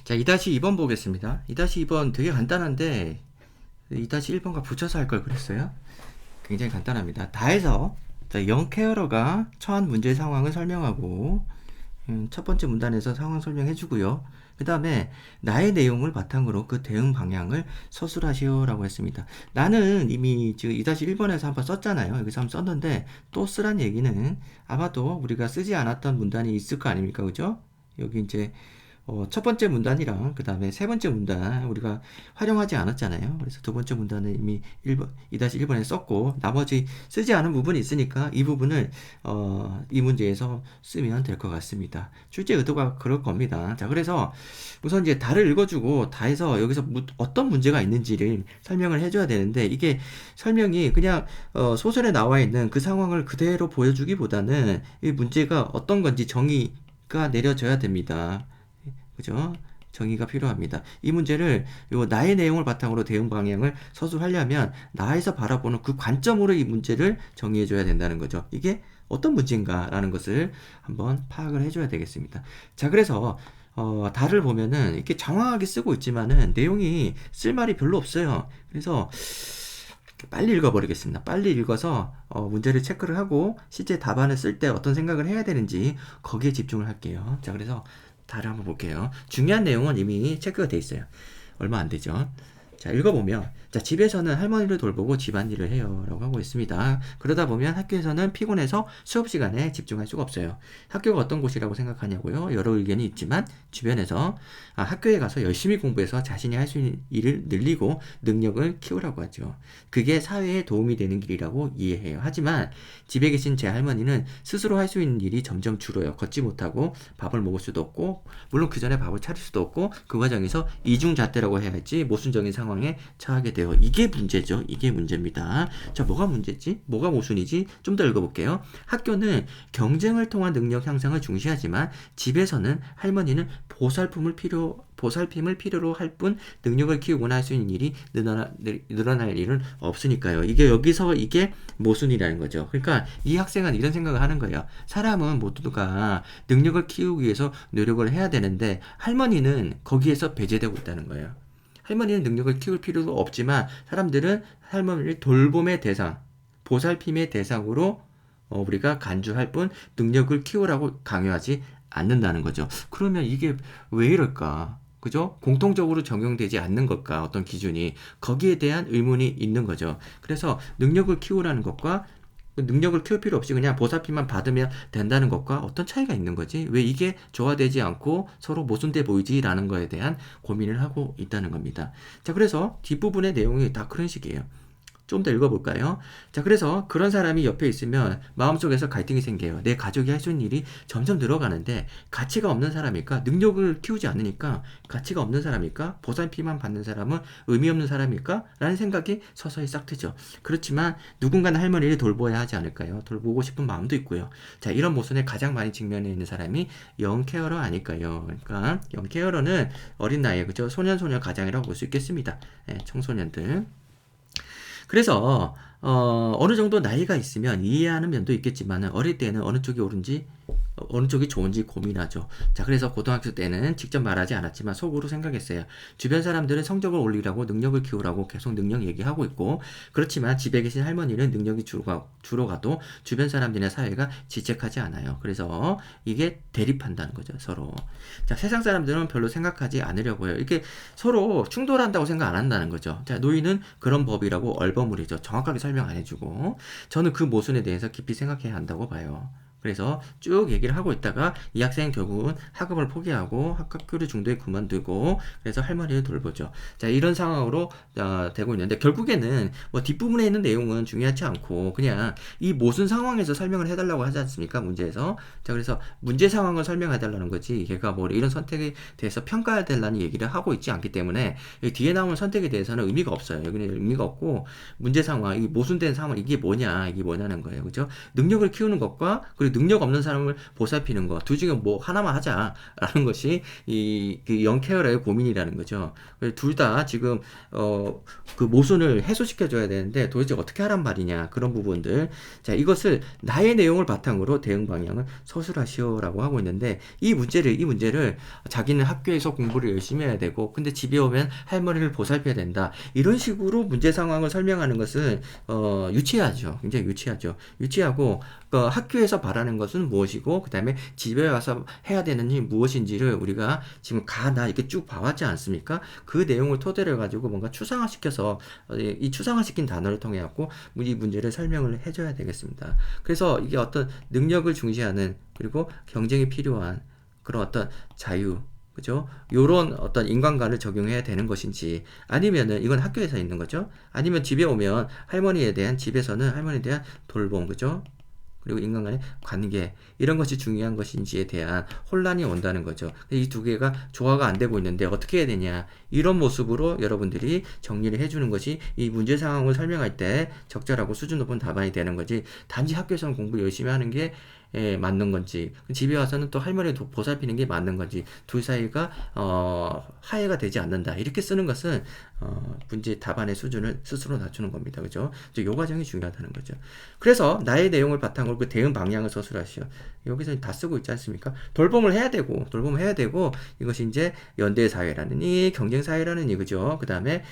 자, 2-2번 보겠습니다. 2-2번 되게 간단한데 2-1번과 붙여서 할 걸 그랬어요. 굉장히 간단합니다. 다해서 자, 영케어러가 처한 문제 상황을 설명하고 첫 번째 문단에서 상황 설명해 주고요. 그 다음에 나의 내용을 바탕으로 그 대응 방향을 서술하시오 라고 했습니다. 나는 이미 지금 2-1번에서 한번 썼잖아요. 여기서 한번 썼는데 또 쓰란 얘기는 아마도 우리가 쓰지 않았던 문단이 있을 거 아닙니까? 그죠? 여기 이제 첫 번째 문단이랑 그 다음에 세 번째 문단 우리가 활용하지 않았잖아요. 그래서 두 번째 문단은 이미 2-1번에 썼고 나머지 쓰지 않은 부분이 있으니까 이 부분을 이 문제에서 쓰면 될 것 같습니다. 출제 의도가 그럴 겁니다. 자, 그래서 우선 이제 다를 읽어주고 다해서 여기서 어떤 문제가 있는지를 설명을 해줘야 되는데 이게 설명이 그냥 소설에 나와 있는 그 상황을 그대로 보여주기보다는 이 문제가 어떤 건지 정의가 내려져야 됩니다. 그죠? 정의가 필요합니다. 이 문제를 나의 내용을 바탕으로 대응 방향을 서술하려면 나에서 바라보는 그 관점으로 이 문제를 정의해 줘야 된다는 거죠. 이게 어떤 문제인가 라는 것을 한번 파악을 해줘야 되겠습니다. 자, 그래서 다를 보면은 이렇게 장황하게 쓰고 있지만은 내용이 쓸 말이 별로 없어요. 그래서 빨리 읽어버리겠습니다. 빨리 읽어서 문제를 체크를 하고 실제 답안을 쓸 때 어떤 생각을 해야 되는지 거기에 집중을 할게요. 자, 그래서 다를 한번 볼게요. 중요한 내용은 이미 체크가 돼 있어요. 얼마 안 되죠. 자, 읽어보면 자, 집에서는 할머니를 돌보고 집안일을 해요 라고 하고 있습니다. 그러다 보면 학교에서는 피곤해서 수업 시간에 집중할 수가 없어요. 학교가 어떤 곳이라고 생각하냐고요? 여러 의견이 있지만 주변에서 학교에 가서 열심히 공부해서 자신이 할 수 있는 일을 늘리고 능력을 키우라고 하죠. 그게 사회에 도움이 되는 길이라고 이해해요. 하지만 집에 계신 제 할머니는 스스로 할 수 있는 일이 점점 줄어요. 걷지 못하고 밥을 먹을 수도 없고 물론 그 전에 밥을 차릴 수도 없고 그 과정에서 이중잣대라고 해야 할지 모순적인 상황에 처하게 돼요. 이게 문제죠. 이게 문제입니다. 자, 뭐가 문제지? 뭐가 모순이지? 좀 더 읽어볼게요. 학교는 경쟁을 통한 능력 향상을 중시하지만 집에서는 할머니는 보살핌을 필요로 할 뿐 능력을 키우거나 할 수 있는 일이 늘어날 일은 없으니까요. 이게 여기서 이게 모순이라는 거죠. 그러니까 이 학생은 이런 생각을 하는 거예요. 사람은 모두가 능력을 키우기 위해서 노력을 해야 되는데 할머니는 거기에서 배제되고 있다는 거예요. 할머니는 능력을 키울 필요도 없지만 사람들은 할머니를 돌봄의 대상, 보살핌의 대상으로 우리가 간주할 뿐 능력을 키우라고 강요하지 않는다는 거죠. 그러면 이게 왜 이럴까? 그죠? 공통적으로 적용되지 않는 걸까? 어떤 기준이. 거기에 대한 의문이 있는 거죠. 그래서 능력을 키우라는 것과 능력을 키울 필요 없이 그냥 보살핌만 받으면 된다는 것과 어떤 차이가 있는 거지? 왜 이게 조화되지 않고 서로 모순돼 보이지? 라는 거에 대한 고민을 하고 있다는 겁니다. 자, 그래서 뒷부분의 내용이 다 그런 식이에요. 좀 더 읽어볼까요? 자, 그래서 그런 사람이 옆에 있으면 마음속에서 갈등이 생겨요. 내 가족이 할 수 있는 일이 점점 늘어가는데 가치가 없는 사람일까? 능력을 키우지 않으니까 가치가 없는 사람일까? 보살핌만 받는 사람은 의미 없는 사람일까? 라는 생각이 서서히 싹트죠. 그렇지만 누군가는 할머니를 돌보아야 하지 않을까요? 돌보고 싶은 마음도 있고요. 자, 이런 모순에 가장 많이 직면해 있는 사람이 영케어러 아닐까요? 그러니까 영케어러는 어린 나이에 그죠? 소년 가장이라고 볼 수 있겠습니다. 네, 청소년들. 그래서 어느 정도 나이가 있으면 이해하는 면도 있겠지만 어릴 때는 어느 쪽이 옳은지 어느 쪽이 좋은지 고민하죠. 자, 그래서 고등학교 때는 직접 말하지 않았지만 속으로 생각했어요. 주변 사람들은 성적을 올리라고 능력을 키우라고 계속 능력 얘기하고 있고 그렇지만 집에 계신 할머니는 능력이 줄어가도 주변 사람들이나 사회가 지적하지 않아요. 그래서 이게 대립한다는 거죠. 서로. 자, 세상 사람들은 별로 생각하지 않으려고 해요. 이렇게 서로 충돌한다고 생각 안 한다는 거죠. 자, 노인은 그런 법이라고 얼버무리죠. 정확하게 설명 안 해주고 저는 그 모순에 대해서 깊이 생각해야 한다고 봐요. 그래서 쭉 얘기를 하고 있다가 이 학생은 결국은 학업을 포기하고 학교를 중도에 그만두고 그래서 할머니를 돌보죠. 자, 이런 상황으로 되고 있는데 결국에는 뭐 뒷부분에 있는 내용은 중요하지 않고 그냥 이 모순 상황에서 설명을 해달라고 하지 않습니까? 문제에서. 자, 그래서 문제 상황을 설명해달라는 거지 얘가 뭐 이런 선택에 대해서 평가해야 된다는 얘기를 하고 있지 않기 때문에 뒤에 나오는 선택에 대해서는 의미가 없어요. 여기는 의미가 없고 문제 상황, 이 모순된 상황 이게 뭐냐는 거예요. 그죠? 능력을 키우는 것과 그리고 그리고 능력 없는 사람을 보살피는 거, 둘 중에 뭐 하나만 하자라는 것이 그 영케어러의 고민이라는 거죠. 둘 다 지금 그 모순을 해소시켜줘야 되는데 도대체 어떻게 하란 말이냐, 그런 부분들. 자, 이것을 나의 내용을 바탕으로 대응 방향을 서술하시오라고 하고 있는데, 이 문제를 자기는 학교에서 공부를 열심히 해야 되고 근데 집에 오면 할머니를 보살펴야 된다, 이런 식으로 문제 상황을 설명하는 것은 유치하죠. 굉장히 유치하고 학교에서 바라는 것은 무엇이고 그 다음에 집에 와서 해야 되는지 무엇인지를 우리가 지금 나 이렇게 쭉 봐왔지 않습니까? 그 내용을 토대로 해가지고 뭔가 추상화시켜서 이 추상화시킨 단어를 통해 갖고 이 문제를 설명을 해줘야 되겠습니다. 그래서 이게 어떤 능력을 중시하는, 그리고 경쟁이 필요한 그런 어떤 자유, 그죠? 요런 어떤 인간관을 적용해야 되는 것인지, 아니면은 이건 학교에서 있는 거죠. 아니면 집에 오면 집에서는 할머니에 대한 돌봄, 그죠? 그리고 인간간의 관계, 이런 것이 중요한 것인지에 대한 혼란이 온다는 거죠. 이 두 개가 조화가 안 되고 있는데 어떻게 해야 되냐, 이런 모습으로 여러분들이 정리를 해주는 것이 이 문제 상황을 설명할 때 적절하고 수준 높은 답안이 되는 거지, 단지 학교에서는 공부 열심히 하는 게 맞는 건지, 집에 와서는 또 할머니 보살피는 게 맞는 건지, 둘 사이가 화해가 되지 않는다, 이렇게 쓰는 것은 문제 답안의 수준을 스스로 낮추는 겁니다. 그죠? 요 과정이 중요하다는 거죠. 그래서 나의 내용을 바탕으로 그 대응 방향을 서술하시오. 여기서 다 쓰고 있지 않습니까? 돌봄을 해야 되고 이것이 이제 연대 사회라느니 경쟁 사회라느니, 그죠? 그 다음에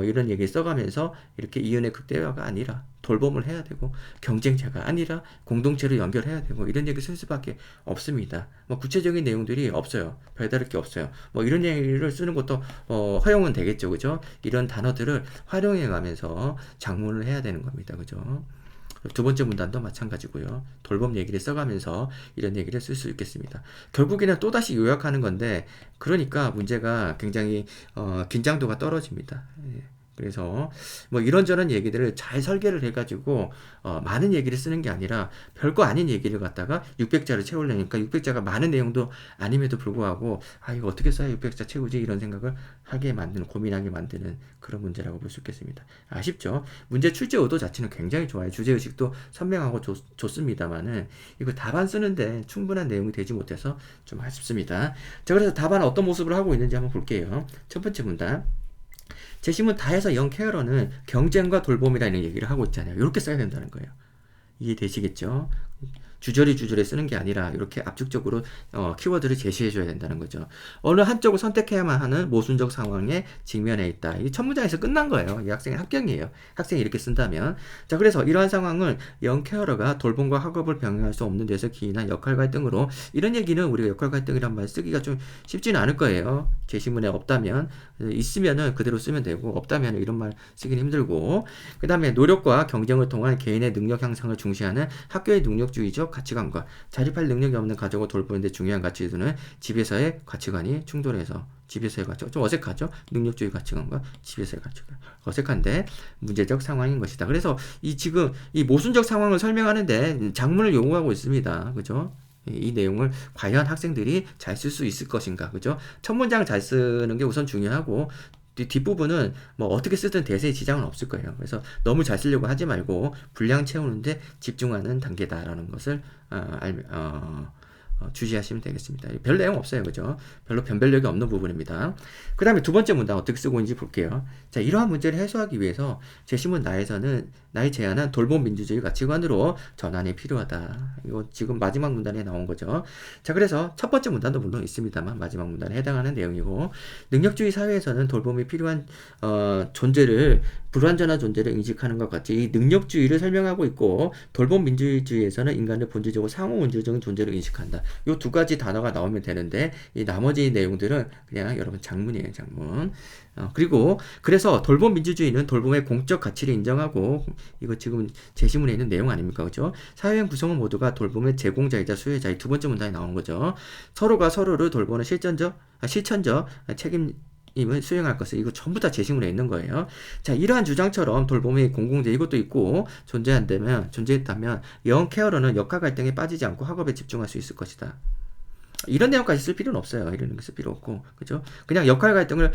이런 얘기 써가면서 이렇게 이윤의 극대화가 아니라 돌봄을 해야 되고, 경쟁자가 아니라 공동체를 연결해야 되고, 이런 얘기 쓸 수밖에 없습니다. 뭐 구체적인 내용들이 없어요. 별다를 게 없어요. 뭐 이런 얘기를 쓰는 것도 허용은 되겠죠, 그죠? 이런 단어들을 활용해 가면서 작문을 해야 되는 겁니다, 그죠? 두 번째 문단도 마찬가지고요. 돌봄 얘기를 써가면서 이런 얘기를 쓸 수 있겠습니다. 결국에는 또다시 요약하는 건데, 그러니까 문제가 굉장히 긴장도가 떨어집니다. 예. 그래서 뭐 이런저런 얘기들을 잘 설계를 해가지고 많은 얘기를 쓰는 게 아니라 별거 아닌 얘기를 갖다가 600자를 채우려니까 600자가 많은 내용도 아님에도 불구하고 이거 어떻게 써야 600자 채우지, 이런 생각을 고민하게 만드는 그런 문제라고 볼 수 있겠습니다. 아쉽죠? 문제 출제 의도 자체는 굉장히 좋아요. 주제의식도 선명하고 좋습니다만은 이거 답안 쓰는데 충분한 내용이 되지 못해서 좀 아쉽습니다. 자, 그래서 답안 어떤 모습을 하고 있는지 한번 볼게요. 첫 번째 문단. 제시문 다해서 영케어러는 경쟁과 돌봄이라는 얘기를 하고 있잖아요. 이렇게 써야 된다는 거예요. 이해되시겠죠? 주저리 쓰는 게 아니라 이렇게 압축적으로 키워드를 제시해 줘야 된다는 거죠. 어느 한쪽을 선택해야만 하는 모순적 상황에 직면해 있다. 이 첫 문장에서 끝난 거예요. 이 학생의 합격이에요. 학생이 이렇게 쓴다면. 자, 그래서 이러한 상황을 영케어러가 돌봄과 학업을 병행할 수 없는 데서 기인한 역할 갈등으로, 이런 얘기는 우리가 역할 갈등이란 말 쓰기가 좀 쉽지는 않을 거예요. 제시문에 없다면, 있으면은 그대로 쓰면 되고, 없다면 이런 말 쓰기는 힘들고, 그 다음에 노력과 경쟁을 통한 개인의 능력 향상을 중시하는 학교의 능력주의적 가치관과 자립할 능력이 없는 가족을 돌보는데 중요한 가치들은 집에서의 가치관이 충돌해서, 집에서의 가치관 좀 어색하죠? 능력주의 가치관과 집에서의 가치관 어색한데 문제적 상황인 것이다. 그래서 지금 이 모순적 상황을 설명하는데 작문을 요구하고 있습니다. 그죠? 이 내용을 과연 학생들이 잘 쓸 수 있을 것인가, 그죠? 첫 문장 잘 쓰는 게 우선 중요하고, 뒷부분은 뭐 어떻게 쓰든 대세에 지장은 없을 거예요. 그래서 너무 잘 쓰려고 하지 말고 분량 채우는데 집중하는 단계다라는 것을 주시하시면 되겠습니다. 별 내용 없어요, 그죠? 별로 변별력이 없는 부분입니다. 그 다음에 두 번째 문단 어떻게 쓰고 있는지 볼게요. 자, 이러한 문제를 해소하기 위해서 제시문 나의 제안은 돌봄 민주주의 가치관으로 전환이 필요하다. 이거 지금 마지막 문단에 나온 거죠. 자, 그래서 첫 번째 문단도 물론 있습니다만 마지막 문단에 해당하는 내용이고, 능력주의 사회에서는 돌봄이 필요한 불완전한 존재를 인식하는 것 같이 이 능력주의를 설명하고 있고, 돌봄 민주주의에서는 인간을 본질적으로 상호 원주적인 존재로 인식한다. 요 두 가지 단어가 나오면 되는데, 이 나머지 내용들은 그냥 여러분 장문이에요, 장문. 그리고 그래서 돌봄 민주주의는 돌봄의 공적 가치를 인정하고, 이거 지금 제시문에 있는 내용 아닙니까, 그죠? 사회의 구성원 모두가 돌봄의 제공자이자 수혜자의 두 번째 문단에 나온 거죠. 서로가 서로를 돌보는 실천적 책임을 수행할 것을, 이거 전부 다 제시문에 있는 거예요. 자, 이러한 주장처럼 돌봄의 공공재 이것도 있고 존재했다면 영케어러는 역할 갈등에 빠지지 않고 학업에 집중할 수 있을 것이다. 이런 내용까지 쓸 필요는 없어요. 이런 거 쓸 필요 없고, 그죠? 그냥 역할 갈등을,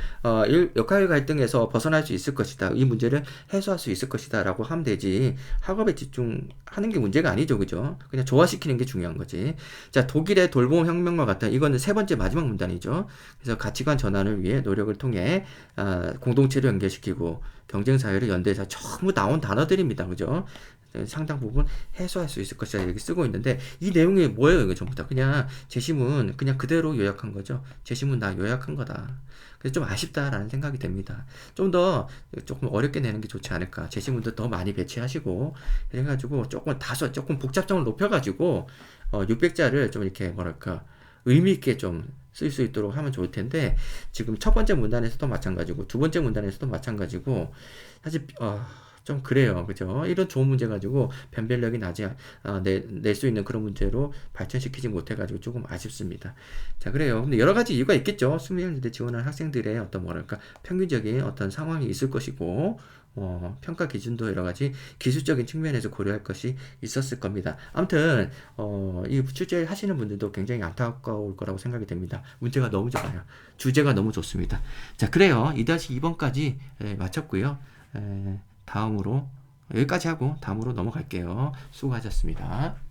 역할 갈등에서 벗어날 수 있을 것이다. 이 문제를 해소할 수 있을 것이다. 라고 하면 되지. 학업에 집중하는 게 문제가 아니죠. 그죠? 그냥 조화시키는 게 중요한 거지. 자, 독일의 돌봄 혁명과 같은, 이거는 세 번째 마지막 문단이죠. 그래서 가치관 전환을 위해 노력을 통해, 공동체를 연결시키고, 경쟁사회를 연대해서 전부 나온 단어들입니다. 그죠? 상당 부분 해소할 수 있을 것이다 이렇게 쓰고 있는데 이 내용이 뭐예요? 이거 전부 다 그냥 제시문 그냥 그대로 요약한 거죠. 제시문 나 요약한 거다. 그래서 좀 아쉽다라는 생각이 듭니다. 좀 더 조금 어렵게 내는 게 좋지 않을까. 제시문도 더 많이 배치하시고 해가지고 조금 다소 조금 복잡성을 높여가지고 600자를 좀 이렇게 뭐랄까 의미 있게 좀 쓸 수 있도록 하면 좋을 텐데 지금 첫 번째 문단에서도 마찬가지고 두 번째 문단에서도 마찬가지고 사실 좀 그래요. 그죠? 이런 좋은 문제 가지고 변별력이 낼 수 있는 그런 문제로 발전시키지 못해가지고 조금 아쉽습니다. 자, 그래요. 근데 여러 가지 이유가 있겠죠. 수명연대 지원한 학생들의 어떤 뭐랄까, 평균적인 어떤 상황이 있을 것이고, 평가 기준도 여러 가지 기술적인 측면에서 고려할 것이 있었을 겁니다. 아무튼, 이 출제 하시는 분들도 굉장히 안타까울 거라고 생각이 됩니다. 문제가 너무 좋아요. 주제가 너무 좋습니다. 자, 그래요. 2-2번까지 마쳤고요. 다음으로 여기까지 하고 다음으로 넘어갈게요. 수고하셨습니다.